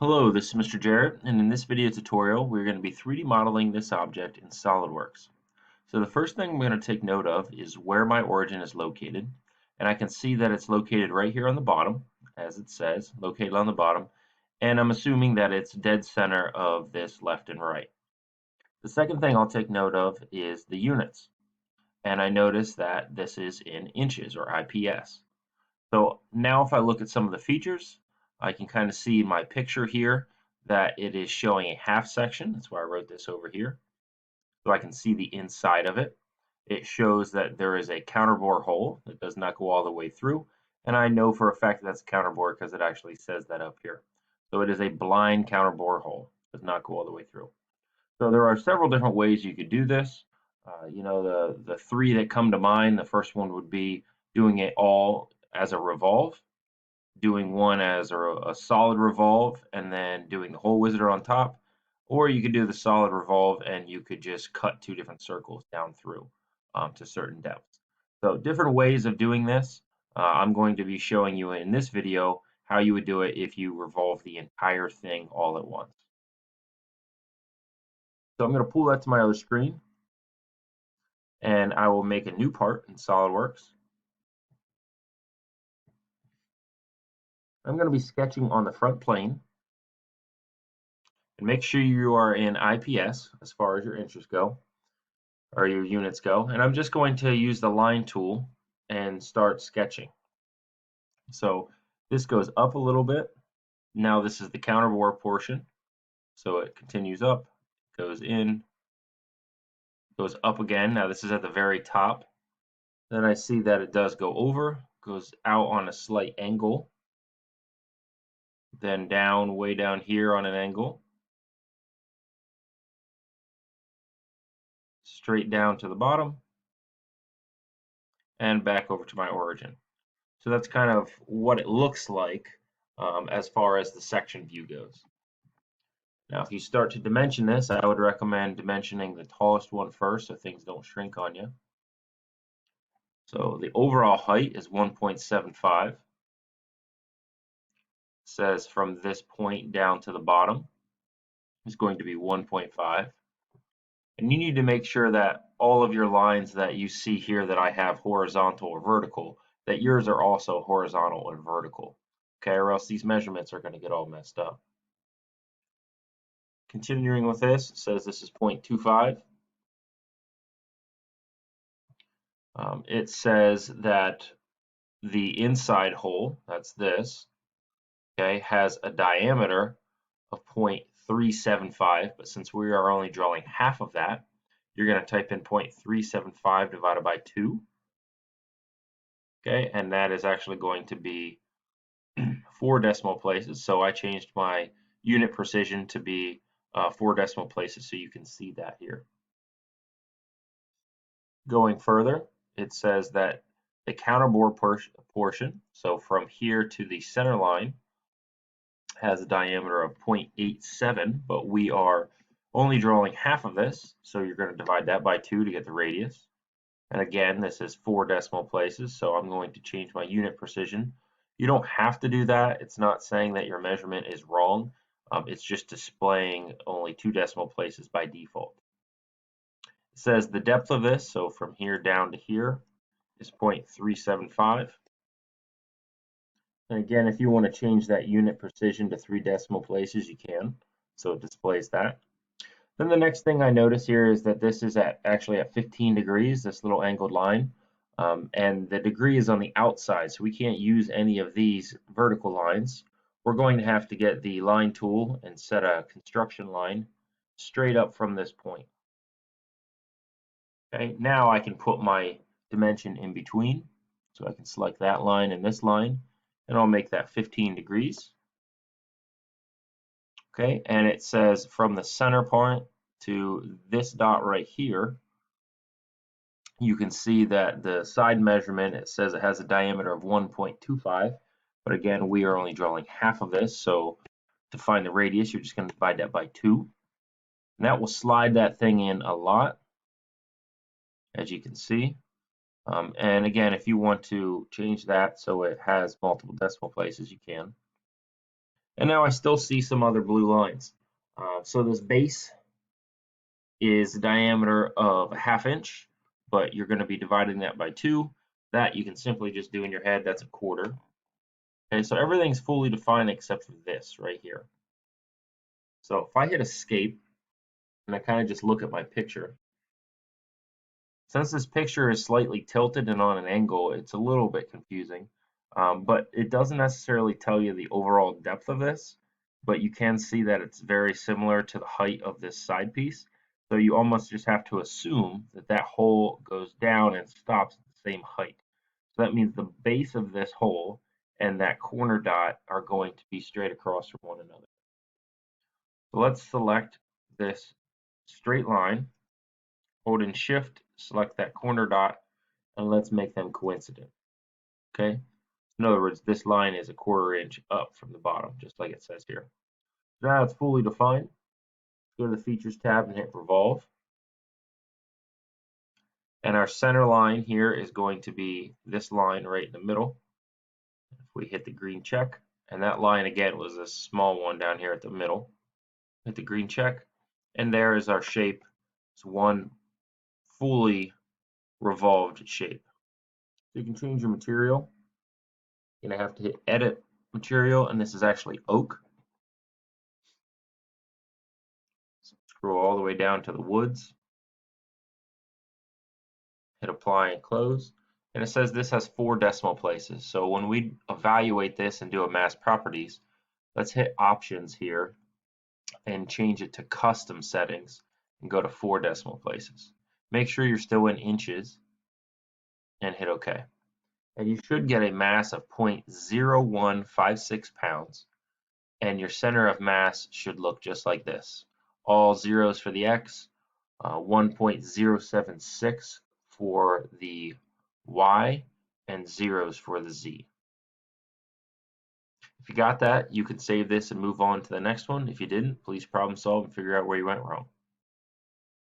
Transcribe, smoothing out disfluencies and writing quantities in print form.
Hello, this is Mr. Jarrett, and in this video tutorial, we're going to be 3D modeling this object in SolidWorks. So the first thing I'm going to take note of is where my origin is located, and I can see that it's located right here on the bottom, as it says, located on the bottom, and I'm assuming that it's dead center of this left and right. The second thing I'll take note of is the units, and I notice that this is in inches or IPS. So now if I look at some of the features, I can kind of see in my picture here that it is showing a half section. That's why I wrote this over here. So I can see the inside of it. It shows that there is a counterbore hole that does not go all the way through. And I know for a fact that that's a counterbore because it actually says that up here. So it is a blind counterbore hole. It does not go all the way through. So there are several different ways you could do this. The three that come to mind, the first one would be doing it all as a revolve, doing one as a solid revolve, and then doing the whole wizard on top. Or you could do the solid revolve and you could just cut two different circles down through to certain depths. So different ways of doing this. I'm going to be showing you in this video how you would do it if you revolve the entire thing all at once. So I'm going to pull that to my other screen, and I will make a new part in SolidWorks. I'm going to be sketching on the front plane, and make sure you are in IPS as far as your inches go, or your units go. And I'm just going to use the line tool and start sketching. So this goes up a little bit. Now this is the counterbore portion. So it continues up, goes in, goes up again. Now this is at the very top. Then I see that it does go over, goes out on a slight angle, then down, way down here on an angle, straight down to the bottom, and back over to my origin. So that's kind of what it looks like as far as the section view goes. Now, if you start to dimension this, I would recommend dimensioning the tallest one first so things don't shrink on you. So the overall height is 1.75. It says from this point down to the bottom is going to be 1.5. And you need to make sure that all of your lines that you see here that I have horizontal or vertical, that yours are also horizontal and vertical. Okay, or else these measurements are going to get all messed up. Continuing with this, it says this is 0.25. It says that the inside hole, that's this, okay, has a diameter of 0.375, but since we are only drawing half of that, you're going to type in 0.375 divided by 2, okay, and that is actually going to be 4 decimal places. So I changed my unit precision to be 4 decimal places so you can see that here. Going further, it says that the counterbore portion, so from here to the center line, has a diameter of 0.87, but we are only drawing half of this, so you're going to divide that by 2 to get the radius. And again, this is 4 decimal places, so I'm going to change my unit precision. You don't have to do that. It's not saying that your measurement is wrong. It's just displaying only 2 decimal places by default. It says the depth of this, so from here down to here, is 0.375. And again, if you want to change that unit precision to 3 decimal places, you can. So it displays that. Then the next thing I notice here is that this is actually at 15 degrees, this little angled line. And the degree is on the outside, so we can't use any of these vertical lines. We're going to have to get the line tool and set a construction line straight up from this point. Okay, now I can put my dimension in between. So I can select that line and this line, and I'll make that 15 degrees. Okay, and it says from the center point to this dot right here, you can see that the side measurement, it says it has a diameter of 1.25, but again, we are only drawing half of this, so to find the radius, you're just going to divide that by 2. And that will slide that thing in a lot, as you can see. And again, if you want to change that so it has multiple decimal places, you can. And now I still see some other blue lines. So this base is a diameter of a 1/2 inch, but you're going to be dividing that by 2. That you can simply just do in your head, that's a 1/4. Okay, so everything's fully defined except for this right here. So if I hit escape and I kind of just look at my picture, since this picture is slightly tilted and on an angle, it's a little bit confusing, but it doesn't necessarily tell you the overall depth of this, but you can see that it's very similar to the height of this side piece. So you almost just have to assume that that hole goes down and stops at the same height. So that means the base of this hole and that corner dot are going to be straight across from one another. So let's select this straight line, hold in shift, select that corner dot, and let's make them coincident. Okay. In other words, this line is a 1/4 inch up from the bottom, just like it says here. Now it's fully defined. Go to the Features tab and hit Revolve. And our center line here is going to be this line right in the middle. If we hit the green check, and that line again was a small one down here at the middle. Hit the green check, and there is our shape. It's one fully revolved shape. So you can change your material. You're going to have to hit Edit Material, and this is actually oak. Scroll all the way down to the woods. Hit Apply and Close. And it says this has 4 decimal places. So when we evaluate this and do a mass properties, let's hit Options here and change it to Custom Settings and go to 4 decimal places. Make sure you're still in inches and hit OK. And you should get a mass of 0.0156 pounds. And your center of mass should look just like this. All zeros for the X, 1.076 for the Y, and zeros for the Z. If you got that, you can save this and move on to the next one. If you didn't, please problem solve and figure out where you went wrong.